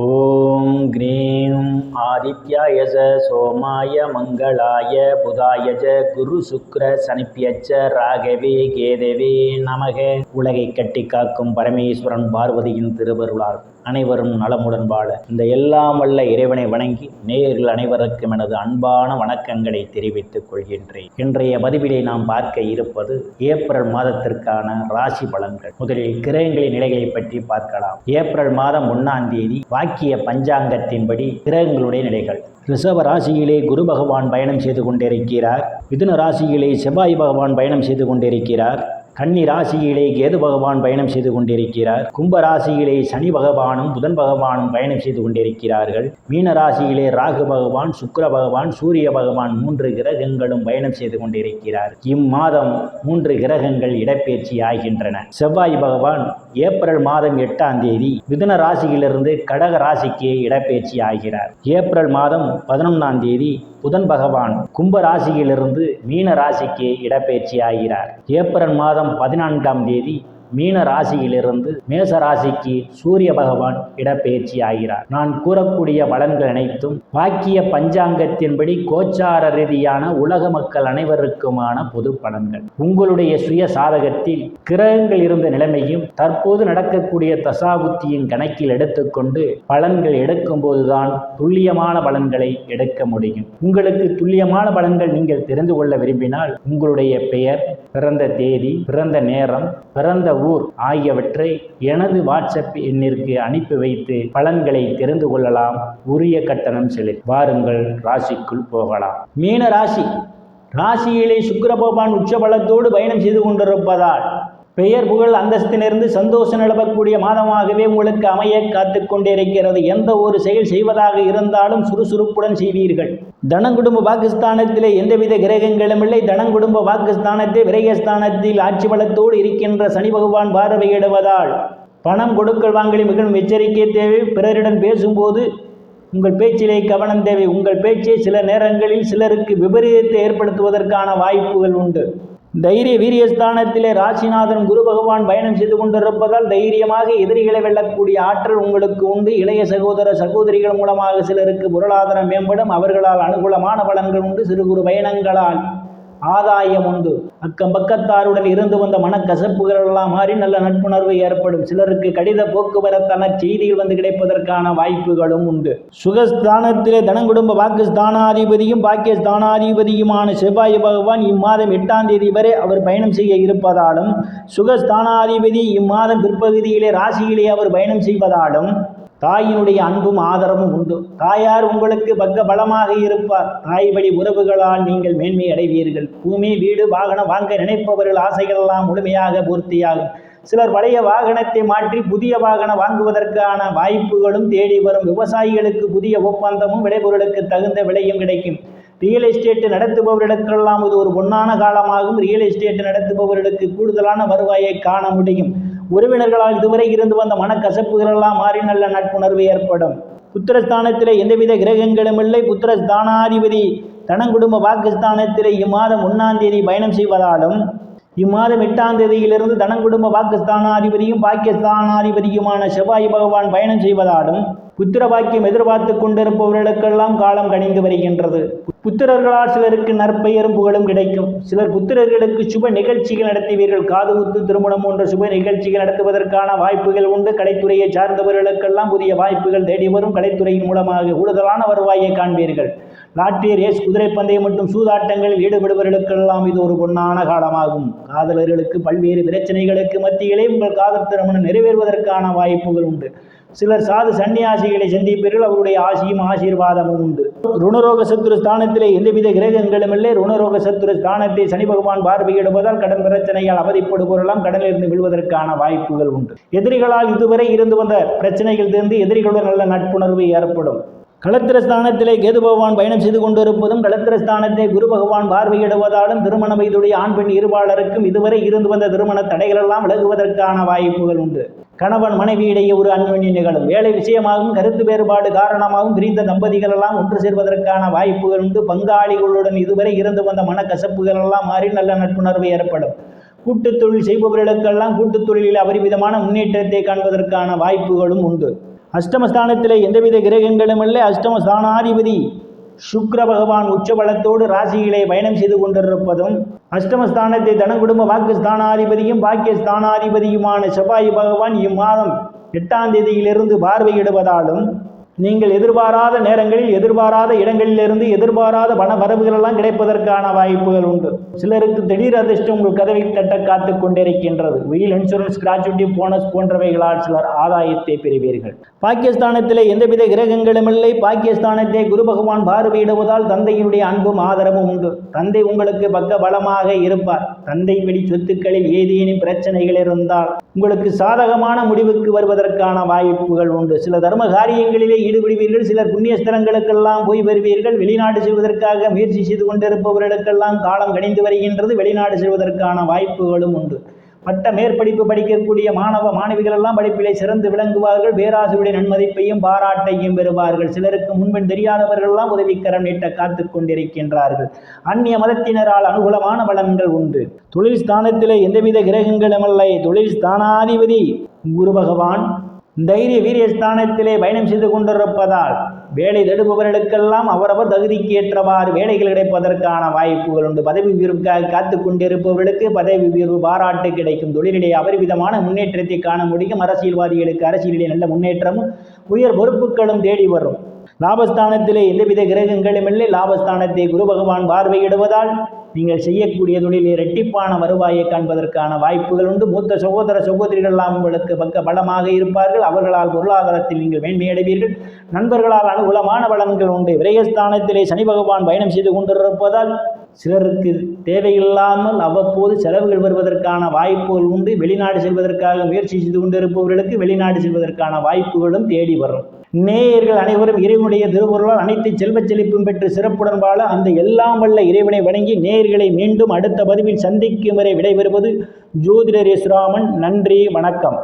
ஓம் cream ஆதித்யாய சோமாய மங்களாய புதாய குரு சுக்ர சனிப்பியச்ச ராகவே கேதவே நமக. உலகை கட்டி காக்கும் பரமேஸ்வரன் பார்வதியின் திருவருளால் அனைவரும் நலமுடன் வாழ இந்த எல்லாம் வல்ல இறைவனை வணங்கி நேயர்கள் அனைவருக்கும் எனது அன்பான வணக்கங்களை தெரிவித்துக் கொள்கின்றேன். இன்றைய பதிவிலே நாம் பார்க்க இருப்பது ஏப்ரல் மாதத்திற்கான ராசி பலன்கள். முதலில் கிரகங்களின் நிலைகளை பற்றி பார்க்கலாம். ஏப்ரல் மாதம் 1ஆம் தேதி வாக்கிய பஞ்சாங்கத்தின்படி கிரகங்களுடைய நிலைகள். ரிஷப ராசியிலே குரு பகவான் பயணம் செய்து கொண்டிருக்கிறார். மிதுன ராசியிலே செவ்வாய் பகவான் பயணம் செய்து கொண்டிருக்கிறார். கன்னி ராசியிலே கேது பகவான் பயணம் செய்து கொண்டிருக்கிறார். கும்ப ராசியிலே சனி பகவானும் புதன் பகவானும் பயணம் செய்து கொண்டிருக்கிறார்கள். மீன ராசியிலே ராகு பகவான், சுக்கிர பகவான், சூரிய பகவான் 3 கிரகங்களும் பயணம் செய்து கொண்டிருக்கிறார். இம்மாதம் 3 கிரகங்கள் இடப்பெயர்ச்சி ஆகின்றன. செவ்வாய் பகவான் ஏப்ரல் மாதம் 8ஆம் தேதி மிதுன ராசியிலிருந்து கடக ராசிக்கு இடப்பெயர்ச்சி ஆகிறார். ஏப்ரல் மாதம் 11ஆம் தேதி புதன் பகவான் கும்ப ராசியிலிருந்து மீன ராசிக்கு இடப்பெயர்ச்சி ஆகிறார். ஏப்ரல் மாதம் 14ஆம் தேதி மீன ராசியிலிருந்து மேச ராசிக்கு சூரிய பகவான் இடப்பெயர்ச்சி ஆகிறார். நான் கூறக்கூடிய பலன்கள் அனைத்தும் வாக்கிய பஞ்சாங்கத்தின்படி கோச்சார ரீதியான உலக மக்கள் அனைவருக்குமான பொது பலன்கள். உங்களுடைய சுய சாதகத்தில் கிரகங்கள் இருந்த நிலைமையும் தற்போது நடக்கக்கூடிய தசாபுத்தியின் கணக்கில் எடுத்துக்கொண்டு பலன்கள் எடுக்கும் போதுதான் துல்லியமான பலன்களை எடுக்க முடியும். உங்களுக்கு துல்லியமான பலன்கள் நீங்கள் தெரிந்து கொள்ள விரும்பினால் உங்களுடைய பெயர், பிறந்த தேதி, பிறந்த நேரம், பிறந்த ஊர் ஆகியவற்றை எனது வாட்ஸ்அப் எண்ணிற்கு அனுப்பி வைத்து பலன்களை தெரிந்து கொள்ளலாம். உரிய கட்டணம் செலுத்தி வாருங்கள், ராசிக்குள் போகலாம். மீன ராசியிலே சுக்கிர பகவான் உச்ச பலத்தோடு பயணம் செய்து கொண்டிருப்பதால் பெயர் புகழ் அந்தஸ்திலிருந்து சந்தோஷம் நிலவக்கூடிய மாதமாகவே உங்களுக்கு அமைய காத்து கொண்டிருக்கிறது. எந்த ஒரு செயல் செய்வதாக இருந்தாலும் சுறுசுறுப்புடன் செய்வீர்கள். தனங்குடும்ப பாகிஸ்தானத்திலே எந்தவித கிரகங்களும் இல்லை. தனங்குடும்ப பாகிஸ்தானத்தை விரயஸ்தானத்தில் ஆட்சி பலத்தோடு இருக்கின்ற சனி பகவான் பார்வையிடுவதால் பணம் கொடுக்கல் வாங்கலில் மிகவும் எச்சரிக்கை தேவை. பிறரிடம் பேசும்போது உங்கள் பேச்சிலே கவனம் தேவை. உங்கள் பேச்சை சில நேரங்களில் சிலருக்கு விபரீதத்தை ஏற்படுத்துவதற்கான வாய்ப்புகள் உண்டு. தைரிய வீரியஸ்தானத்திலே ராசிநாதன் குரு பகவான் பயணம் செய்து கொண்டிருப்பதால் தைரியமாக எதிரிகளை வெல்லக்கூடிய ஆற்றல் உங்களுக்கு உண்டு. இளைய சகோதர சகோதரிகள் மூலமாக சிலருக்கு பொருளாதாரம் மேம்படும். அவர்களால் அனுகூலமான பலன்கள் உண்டு. சிறு குறு பயணங்களால் ஆதாயம் உண்டு. அக்கம் பக்கத்தாருடன் இருந்து வந்த மனக்கசப்புகள் எல்லாம் மாறி நல்ல நட்புணர்வு ஏற்படும். சிலருக்கு கடித போக்குவரத்தான செய்திகள் வந்து கிடைப்பதற்கான வாய்ப்புகளும் உண்டு. சுகஸ்தானத்திலே தனங்குடும்ப பாகிஸ்தானாதிபதியும் பாக்கியஸ்தானாதிபதியுமான செவ்வாய் பகவான் இம்மாதம் 8ஆம் தேதி வரை அவர் பயணம் செய்ய இருப்பதாலும் சுகஸ்தானாதிபதி இம்மாதம் பிற்பகுதியிலே ராசியிலே அவர் பயணம் செய்வதாலும் தாயினுடைய அன்பும் ஆதரவும் உண்டு. தாயார் உங்களுக்கு பக்க பலமாக இருப்பார். தாய் வழி உறவுகளால் நீங்கள் மேன்மை அடைவீர்கள். பூமி, வீடு, வாகனம் வாங்க நினைப்பவர்கள் ஆசைகள் எல்லாம் முழுமையாக பூர்த்தியாகும். சிலர் பழைய வாகனத்தை மாற்றி புதிய வாகனம் வாங்குவதற்கான வாய்ப்புகளும் தேடி வரும். விவசாயிகளுக்கு புதிய ஒப்பந்தமும் விளைபொருளுக்கு தகுந்த விலையும் கிடைக்கும். ரியல் எஸ்டேட் நடத்துபவர்களுக்கெல்லாம் இது ஒரு பொன்னான காலமாகும். ரியல் எஸ்டேட் நடத்துபவர்களுக்கு கூடுதலான வருவாயை காண முடியும். உறவினர்களால் இதுவரை இருந்து வந்த மனக்கசப்புகள் எல்லாம் மாறி நல்ல நட்புணர்வு ஏற்படும். புத்திரஸ்தானத்திலே எந்தவித கிரகங்களும் இல்லை. புத்திரஸ்தானாதிபதி தனங்குடும்ப பாகிஸ்தானத்திலே இம்மாதம் 1ஆம் தேதி பயணம் செய்வதாலும் இம்மாதம் 8ஆம் தேதியிலிருந்து தனங்குடும்ப பாகிஸ்தானாதிபதியும் பாக்கியஸ்தானாதிபதியுமான செவ்வாய் பகவான் பயணம் செய்வதாலும் புத்திர பாக்கியம் எதிர்பார்த்து கொண்டிருப்பவர்களுக்கெல்லாம் காலம் கணிந்து வருகின்றது. புத்திரர்களால் சிலருக்கு நற்பெயரும் புகழும் கிடைக்கும். சிலர் புத்திரர்களுக்கு சுப நிகழ்ச்சிகள் நடத்துவீர்கள். காதுகுத்து, திருமணம் போன்ற சுப நிகழ்ச்சிகள் நடத்துவதற்கான வாய்ப்புகள் உண்டு. கலைத்துறையை சார்ந்தவர்களுக்கெல்லாம் புதிய வாய்ப்புகள் தேடி வரும். கலைத்துறையின் மூலமாக கூடுதலான வருவாயை காண்பீர்கள். லாட்டரி, ரேஸ், குதிரை பந்தயம் மற்றும் சூதாட்டங்களில் ஈடுபடுபவர்களுக்கெல்லாம் இது ஒரு பொன்னான காலமாகும். காதலர்களுக்கு பல்வேறு பிரச்சனைகளுக்கு மத்தியிலே உங்கள் காதல் திருமணம் நிறைவேறுவதற்கான வாய்ப்புகள் உண்டு. சிலர் சாது சன்னியாசிகளை சந்திப்பீர்கள். அவருடைய ஆசியும் ஆசீர்வாதமும் உண்டு. ருணரோக சத்துரு ஸ்தானத்திலே எந்தவித கிரகங்களும் இல்லை. ருணரோக சத்துரு ஸ்தானத்தை சனி பகவான் பார்வையிடுவதால் கடன் பிரச்சனையால் அவதிப்படுபவரெல்லாம் கடனிலிருந்து விழுவதற்கான வாய்ப்புகள் உண்டு. எதிரிகளால் இதுவரை இருந்து வந்த பிரச்சனைகள் தீர்ந்து எதிரிகளுடன் நல்ல நட்புணர்வு ஏற்படும். களத்திரஸ்தானத்திலே கேது பகவான் பயணம் செய்து கொண்டிருப்பதும் களத்திரஸ்தானத்தை குரு பகவான் பார்வையிடுவதாலும் திருமண வயதுடைய ஆண் பெண் இருபாளருக்கும் இதுவரை இருந்து வந்த திருமண தடைகள் எல்லாம் விலகுவதற்கான வாய்ப்புகள் உண்டு. கணவன் மனைவியிடையே ஒரு அன்பின் நிகழும். வேலை விஷயமாகவும் கருத்து வேறுபாடு காரணமாகவும் பிரிந்த தம்பதிகள் எல்லாம் ஒன்று சேர்வதற்கான வாய்ப்புகள் உண்டு. பங்காளிகளுடன் இதுவரை இருந்து வந்த மனக்கசப்புகள் எல்லாம் மாறி நல்ல நட்புணர்வு ஏற்படும். கூட்டுத் தொழில் செய்பவர்களுக்கெல்லாம் கூட்டுத் தொழிலில் அபரிமிதமான முன்னேற்றத்தை காண்பதற்கான வாய்ப்புகளும் உண்டு. அஷ்டமஸ்தானத்திலே எந்தவித கிரகங்களும் இல்லை. அஷ்டமஸ்தானாதிபதி சுக்கிர பகவான் உச்சபலத்தோடு ராசியிலே பயணம் செய்து கொண்டிருப்பதும், அஷ்டமஸ்தானத்தை தனகுடும்ப வாக்குஸ்தானாதிபதியும் பாக்கியஸ்தானாதிபதியுமான செவ்வாய் பகவான் இம்மாதம் 8ஆம் தேதியிலிருந்து பார்வையிடுவதாலும் நீங்கள் எதிர்பாராத நேரங்களில் எதிர்பாராத இடங்களிலிருந்து எதிர்பாராத பண வரவுகள் எல்லாம் கிடைப்பதற்கான வாய்ப்புகள் உண்டு. சிலருக்கு திடீர் அதிர்ஷ்டம் உங்கள் கதவை தட்ட காத்து கொண்டிருக்கின்றது. வீல் இன்சூரன்ஸ், கிராஜுவிட்டி, போனஸ் போன்றவைகளால் சிலர் ஆதாயத்தை பெறுவீர்கள். பாகிஸ்தானத்திலே எந்தவித கிரகங்களும் இல்லை. பாகிஸ்தானத்தை குரு பகவான் பார்வையிடுவதால் தந்தையினுடைய அன்பும் ஆதரவும் உண்டு. தந்தை உங்களுக்கு பக்க பலமாக இருப்பார். தந்தை வழி சொத்துக்களில் ஏதேனும் பிரச்சனைகள் இருந்தால் உங்களுக்கு சாதகமான முடிவுக்கு வருவதற்கான வாய்ப்புகள் உண்டு. சில தர்ம காரியங்களிலே ஈடுபடுவீர்கள். சிலர் புண்ணியஸ்தலங்களுக்கெல்லாம் போய் வருவீர்கள். வெளிநாடு செல்வதற்காக முயற்சி செய்து கொண்டிருப்பவர்களுக்கெல்லாம் காலம் கணிந்து வருகின்றது. வெளிநாடு செல்வதற்கான வாய்ப்புகளும் உண்டு. பட்ட மேற்படிப்பு படிக்கக்கூடிய மாணவ மாணவிகள் எல்லாம் படிப்பிலே சிறந்து விளங்குவார்கள். பேராசிரியருடைய நன்மதிப்பையும் பாராட்டையும் பெறுவார்கள். சிலருக்கு முன்பின் தெரியாதவர்கள் எல்லாம் உதவிக்கரம் நீட்ட காத்து கொண்டிருக்கின்றார்கள். அந்நிய மதத்தினரால் அனுகூலமான பலன்கள் உண்டு. தொழில் ஸ்தானத்திலே எந்தவித கிரகங்களும் இல்லை. தொழில் ஸ்தானாதிபதி குரு பகவான் தைரிய வீரிய ஸ்தானத்திலே பயணம் செய்து கொண்டிருப்பதால் வேலை தேடுபவர்களுக்கெல்லாம் அவரவர் தகுதிக்கு ஏற்றவாறு வேலைகள் கிடைப்பதற்கான வாய்ப்புகள் உண்டு. பதவி உயர்வுக்காக காத்து கொண்டிருப்பவர்களுக்கு பதவி உயர்வு பாராட்டு கிடைக்கும். தொழிலிலே அபரிவிதமான முன்னேற்றத்தை காண முடியும். அரசியல்வாதிகளுக்கு அரசியலிலே நல்ல முன்னேற்றமும் உயர் பொறுப்புகளும் தேடி வரும். லாபஸ்தானத்திலே எந்தவித கிரகங்களும் இல்லை. லாபஸ்தானத்தை குரு பகவான் பார்வையிடுவதால் நீங்கள் செய்யக்கூடிய தொழிலில் இரட்டிப்பான வருவாயை காண்பதற்கான வாய்ப்புகள் உண்டு. மூத்த சகோதர சகோதரிகள் எல்லாம் உங்களுக்கு பக்க பலமாக இருப்பார்கள். அவர்களால் பொருளாதாரத்தில் நீங்கள் மேன்மையடைவீர்கள். நண்பர்களால் அனுகூலமான பலன்கள் உண்டு. விரயஸ்தானத்திலே சனி பகவான் பயணம் செய்து கொண்டிருப்பதால் சிலருக்கு தேவையில்லாமல் அவ்வப்போது செலவுகள் வருவதற்கான வாய்ப்புகள் உண்டு. வெளிநாடு செல்வதற்காக முயற்சி செய்து கொண்டிருப்பவர்களுக்கு வெளிநாடு செல்வதற்கான வாய்ப்புகளும் தேடி வரும். நேயர்கள் அனைவரும் இறைவனுடைய திருவருளால் அனைத்து செல்வச் செழிப்பும் பெற்று சிறப்புடன் வாழ அந்த எல்லாம் வல்ல இறைவனை வணங்கி நேயர்களை மீண்டும் அடுத்த பதிவில் சந்திக்கும் வரை விடைபெறுவது ஜோதிடர் எஸ் ராமன். நன்றி, வணக்கம்.